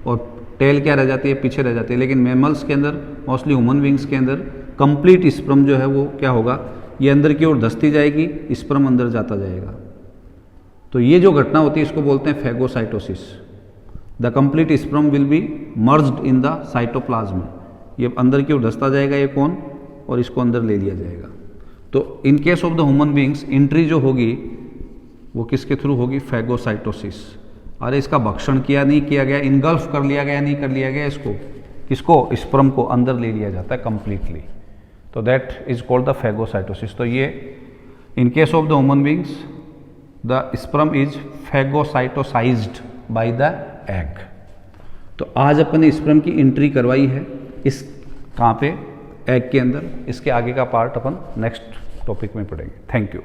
और टेल क्या रह जाती है, पीछे रह जाती है। लेकिन मैमल्स के अंदर, मोस्टली ह्यूमन बींग्स के अंदर, कंप्लीट स्पर्म जो है वो क्या होगा, ये अंदर की ओर धंसती जाएगी, स्पर्म अंदर जाता जाएगा। तो ये जो घटना होती है इसको बोलते हैं phagocytosis. The complete sperm will B merged in the cytoplasm. ये अंदर की ओर धंसता जाएगा ये कौन, और इसको अंदर ले लिया जाएगा। तो इन case of the human beings entry जो होगी वो किसके थ्रू होगी, फैगोसाइटोसिस। अरे इसका भक्षण किया नहीं किया गया, इनगल्फ कर लिया गया नहीं कर लिया गया, इसको किसको, स्पर्म को अंदर ले लिया जाता है कंप्लीटली। तो that is called the phagocytosis. तो ये in case of the human beings the sperm is phagocytosized by the egg. तो आज अपन ने स्पर्म की एंट्री करवाई है इस कहाँ पे, एग के अंदर। इसके आगे का पार्ट अपन नेक्स्ट टॉपिक में पढ़ेंगे। Thank you.